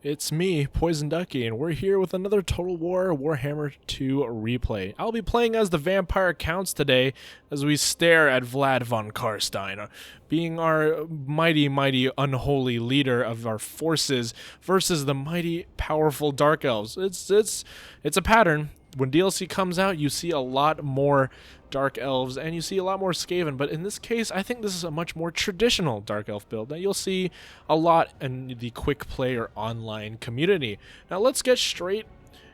It's me, Poison Ducky, and we're here with another Total War Warhammer 2 replay. I'll be playing as the Vampire Counts today as we stare at Vlad von Karstein, being our mighty, unholy leader of our forces versus the mighty, powerful Dark Elves. It's a pattern. When DLC comes out, you see a lot more Dark Elves, and you see a lot more Skaven, but in this case, I think this is a much more traditional Dark Elf build that you'll see a lot in the quick play or online community. Now let's get straight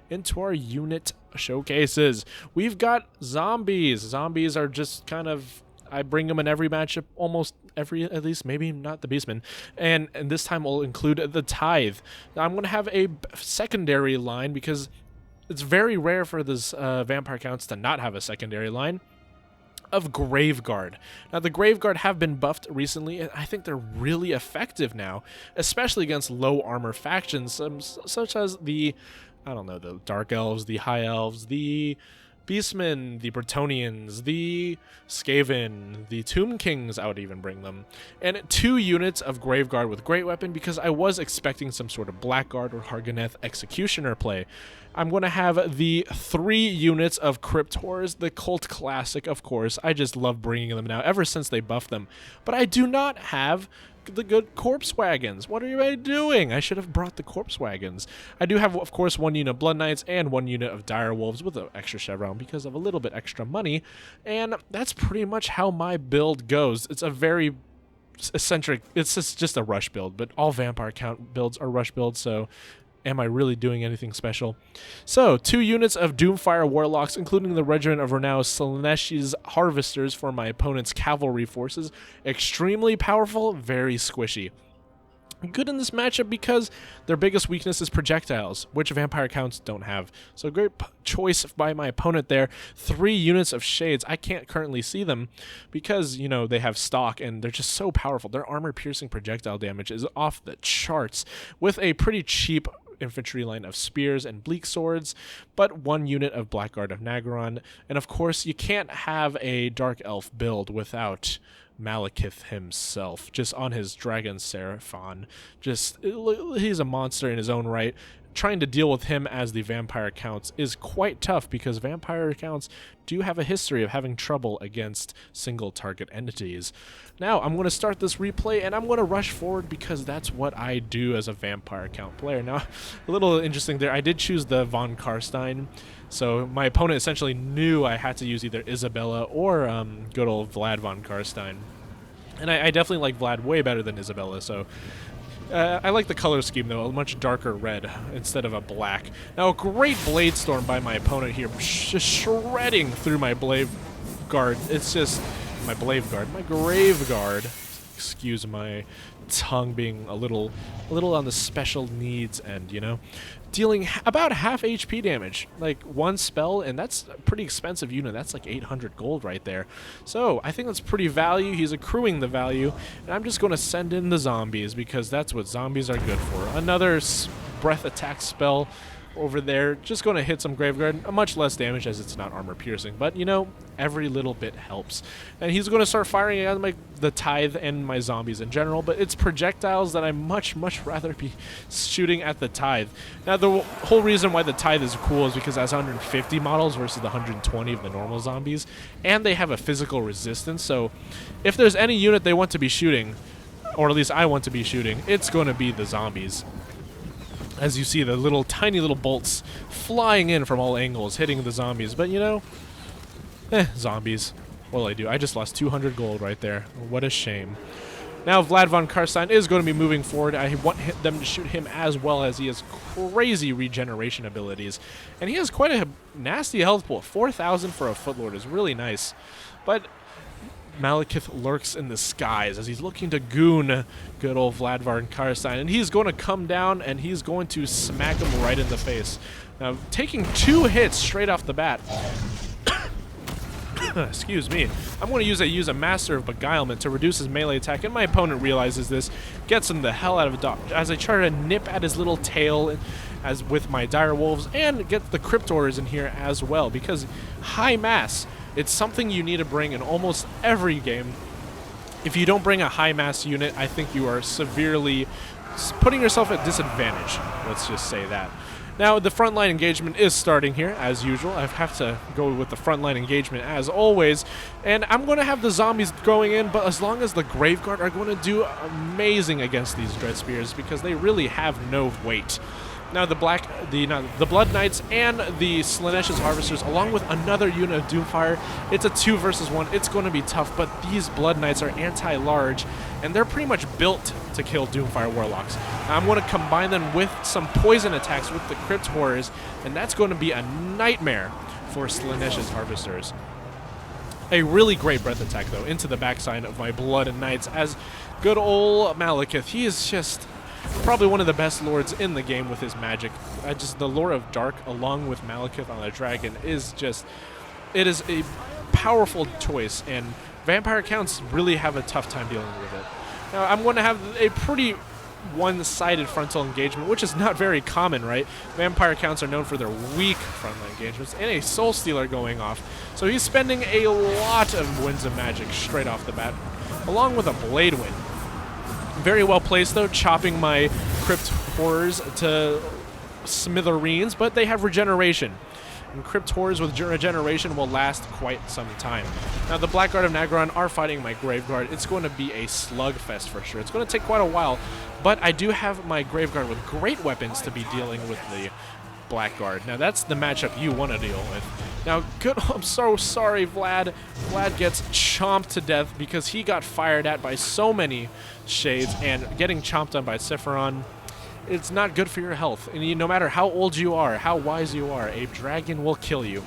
into our unit showcases. We've got zombies. Zombies are just kind of, I bring them in every matchup, almost every, at least, maybe not the Beastmen. And this time we'll include the Tithe. Now, I'm going to have a secondary line because it's very rare for this Vampire Counts to not have a secondary line of Graveguard. Now, the Graveguard have been buffed recently, and I think they're really effective now, especially against low armor factions, such as the Dark Elves, the High Elves, the Beastmen, the Bretonnians, the Skaven, the Tomb Kings, I would even bring them. And 2 units of Graveguard with Great Weapon because I was expecting some sort of Blackguard or Harganeth Executioner play. I'm going to have the 3 units of Crypt Horrors, the cult classic, of course. I just love bringing them now ever since they buffed them. But I do not have the good corpse wagons. What are you doing? I should have brought the corpse wagons. I do have, of course, 1 unit of Blood Knights and 1 unit of Dire Wolves with an extra chevron because of a little bit extra money, and that's pretty much how my build goes. It's a very eccentric, it's just a rush build, but all Vampire Count builds are rush builds, so am I really doing anything special? So, 2 units of Doomfire Warlocks, including the Regiment of Renown Slaneshi's Harvesters for my opponent's cavalry forces. Extremely powerful, very squishy. Good in this matchup because their biggest weakness is projectiles, which Vampire Counts don't have. So great choice by my opponent there. 3 units of Shades. I can't currently see them because, you know, they have stock and they're just so powerful. Their armor-piercing projectile damage is off the charts with a pretty cheap infantry line of spears and bleak swords, but 1 unit of Blackguard of Nagaron. And of course, you can't have a Dark Elf build without Malekith himself, just on his Dragon Seraphon. He's a monster in his own right. Trying to deal with him as the Vampire Counts is quite tough because Vampire Counts do have a history of having trouble against single target entities. Now, I'm going to start this replay and I'm going to rush forward because that's what I do as a Vampire Count player. Now, a little interesting there, I did choose the von Karstein, so my opponent essentially knew I had to use either Isabella or good old Vlad von Karstein. And I definitely like Vlad way better than Isabella, so I like the color scheme, though, a much darker red instead of a black. Now, a great Blade Storm by my opponent here, just shredding through my Blade Guard. It's just my Blade Guard, my Grave Guard. Excuse my tongue being a little on the special needs end, you know? Dealing about half HP damage, like 1 spell, and that's a pretty expensive unit. That's like 800 gold right there. So I think that's pretty value. He's accruing the value, and I'm just going to send in the zombies because that's what zombies are good for. Another breath attack spell over there, just going to hit some Graveguard, much less damage as it's not armor piercing, but you know, every little bit helps. And he's going to start firing at the Tithe and my zombies in general, but it's projectiles that I much rather be shooting at the Tithe. Now, the whole reason why the Tithe is cool is because it has 150 models versus the 120 of the normal zombies, and they have a physical resistance, so if there's any unit they want to be shooting, or at least I want to be shooting, it's going to be the zombies. As you see, the tiny little bolts flying in from all angles, hitting the zombies. But, you know, zombies. What'll I do? I just lost 200 gold right there. What a shame. Now, Vlad von Karstein is going to be moving forward. I want them to shoot him as well, as he has crazy regeneration abilities. And he has quite a nasty health pool. 4,000 for a Footlord is really nice. But Malekith lurks in the skies as he's looking to goon good old Vlad von Karstein, and he's going to come down and he's going to smack him right in the face. Now, taking 2 hits straight off the bat. Excuse me. I'm going to use a Master of Beguilement to reduce his melee attack, and my opponent realizes this, gets him the hell out of a dodge as I try to nip at his little tail as with my Dire Wolves, and get the Crypt Horrors in here as well, because high mass, it's something you need to bring in almost every game. If you don't bring a high mass unit, I think you are severely putting yourself at disadvantage. Let's just say that. Now, the frontline engagement is starting here, as usual. I have to go with the frontline engagement, as always. And I'm going to have the zombies going in, but as long as the Graveguard are going to do amazing against these Dread Spears, because they really have no weight. Now, the Blood Knights and the Slanesh's Harvesters, along with another unit of Doomfire, it's a 2 versus 1. It's going to be tough, but these Blood Knights are anti-large, and they're pretty much built to kill Doomfire Warlocks. Now, I'm going to combine them with some poison attacks with the Crypt Horrors, and that's going to be a nightmare for Slanesh's Harvesters. A really great breath attack, though, into the backside of my Blood Knights, as good old Malekith, he is just probably one of the best lords in the game with his magic. The Lore of Dark, along with Malekith on a dragon, is just, it is a powerful choice, and Vampire Counts really have a tough time dealing with it. Now, I'm going to have a pretty one-sided frontal engagement, which is not very common, right? Vampire Counts are known for their weak frontline engagements, and a Soul Stealer going off. So he's spending a lot of Winds of Magic straight off the bat, along with a Blade Wind. Very well placed, though, chopping my Crypt Horrors to smithereens, but they have regeneration. And Crypt Horrors with regeneration will last quite some time. Now, the Blackguard of Nagron are fighting my Graveguard. It's going to be a slugfest for sure. It's going to take quite a while, but I do have my Graveguard with great weapons to be dealing with the Blackguard. Now, that's the matchup you want to deal with. Now, I'm so sorry, Vlad. Vlad gets chomped to death because he got fired at by so many shades, and getting chomped on by Sephiron, it's not good for your health. And no matter how old you are, how wise you are, a dragon will kill you.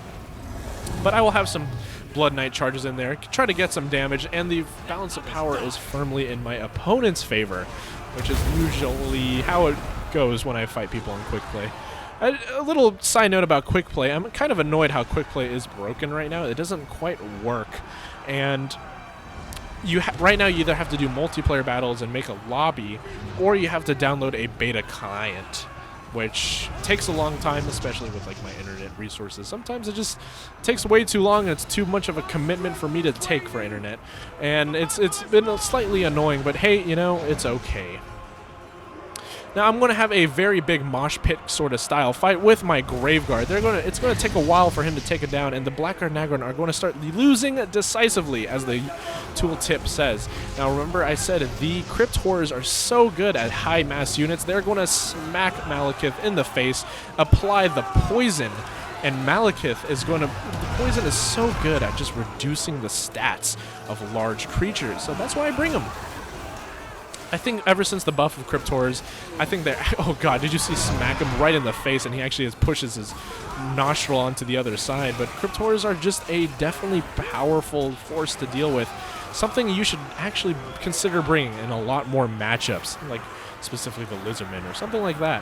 But I will have some Blood Knight charges in there, try to get some damage, and the balance of power is firmly in my opponent's favor, which is usually how it goes when I fight people in quick play. A little side note about quick play. I'm kind of annoyed how quick play is broken right now. It doesn't quite work. And right now you either have to do multiplayer battles and make a lobby, or you have to download a beta client, which takes a long time, especially with like my internet resources. Sometimes it just takes way too long, and it's too much of a commitment for me to take for internet. And it's been slightly annoying, but hey, you know, it's okay. Now, I'm going to have a very big mosh pit sort of style fight with my Graveguard. It's going to take a while for him to take it down, and the Blackguard Nagron are going to start losing decisively, as the tooltip says. Now, remember I said the Crypt Horrors are so good at high mass units, they're going to smack Malekith in the face, apply the poison, and Malekith is going to... The poison is so good at just reducing the stats of large creatures, so that's why I bring him. I think ever since the buff of Crypt Horrors, I think they're... Oh god, did you see smack him right in the face, and he actually pushes his nostril onto the other side. But Crypt Horrors are just a definitely powerful force to deal with. Something you should actually consider bringing in a lot more matchups, like specifically the Lizardmen or something like that.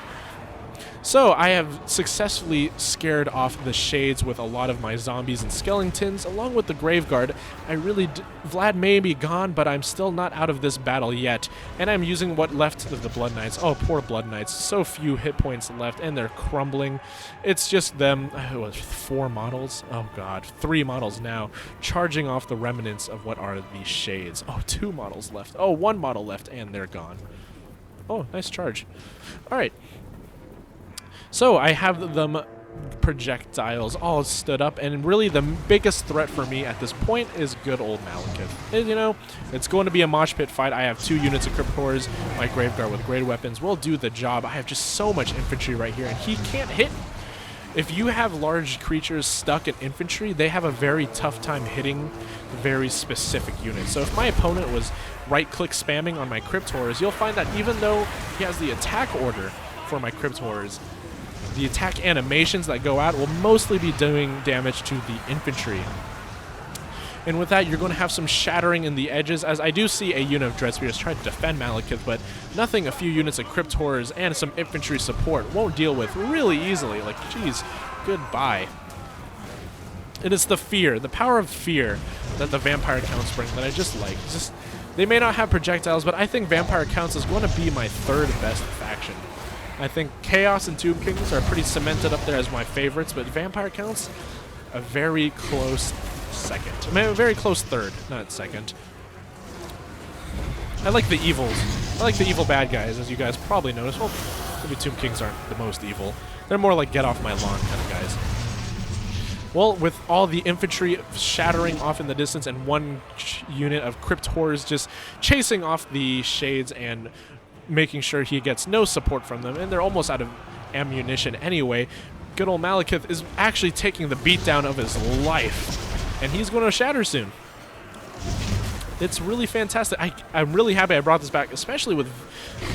So, I have successfully scared off the shades with a lot of my zombies and skeletons, along with the Graveguard. Vlad may be gone, but I'm still not out of this battle yet, and I'm using what left of the Blood Knights. Oh, poor Blood Knights. So few hit points left, and they're crumbling. It's just them, 4 models? Oh god, 3 models now, charging off the remnants of what are these shades. Oh, 2 models left. Oh, 1 model left, and they're gone. Oh, nice charge. Alright. So I have them projectiles all stood up, and really the biggest threat for me at this point is good old Malekith. And, you know, it's going to be a mosh pit fight. I have 2 units of Crypt Horrors. My Graveguard with great weapons will do the job. I have just so much infantry right here, and he can't hit. If you have large creatures stuck in infantry, they have a very tough time hitting very specific units. So if my opponent was right-click spamming on my Crypt Horrors, you'll find that even though he has the attack order for my Crypt Horrors, the attack animations that go out will mostly be doing damage to the infantry. And with that, you're going to have some shattering in the edges, as I do see a unit of Dread Spears try to defend Malekith, but nothing a few units of Crypt Horrors and some infantry support won't deal with really easily. Like, geez, goodbye. It is the fear, the power of fear that the Vampire Counts bring that I just like. They may not have projectiles, but I think Vampire Counts is going to be my 3rd best faction. I think Chaos and Tomb Kings are pretty cemented up there as my favorites, but Vampire Counts, a very close second. I mean, a very close 3rd, not 2nd. I like the evils I like the evil bad guys, as you guys probably noticed. Well, maybe Tomb Kings aren't the most evil. They're more like get off my lawn kind of guys. Well, with all the infantry shattering off in the distance and one unit of Crypt Horrors just chasing off the shades and making sure he gets no support from them, and they're almost out of ammunition anyway, good old Malekith is actually taking the beatdown of his life, and he's going to shatter soon. It's really fantastic. I'm really happy I brought this back, especially with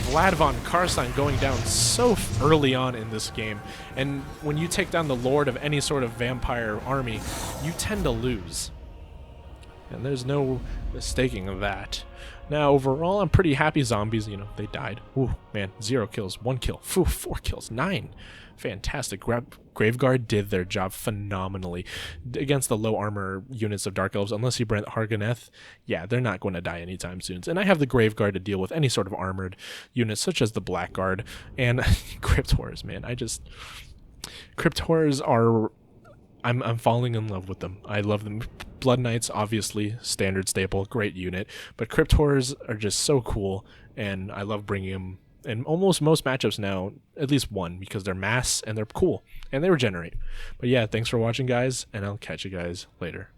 Vlad von Karstein going down so early on in this game. And when you take down the lord of any sort of vampire army, you tend to lose. And there's no mistaking that. Now, overall, I'm pretty happy zombies, you know, they died. Ooh, man, 0 kills, 1 kill, 4 kills, 9. Fantastic. Graveguard did their job phenomenally against the low armor units of Dark Elves. Unless you Brent Harganeth, yeah, they're not going to die anytime soon. And I have the Graveguard to deal with any sort of armored units, such as the Blackguard and Crypt Horrors, man. Crypt Horrors are... I'm falling in love with them. I love them. Blood Knights, obviously, standard staple, great unit. But Crypt Horrors are just so cool, and I love bringing them in almost most matchups now, at least one, because they're mass and they're cool and they regenerate. But yeah, thanks for watching, guys, and I'll catch you guys later.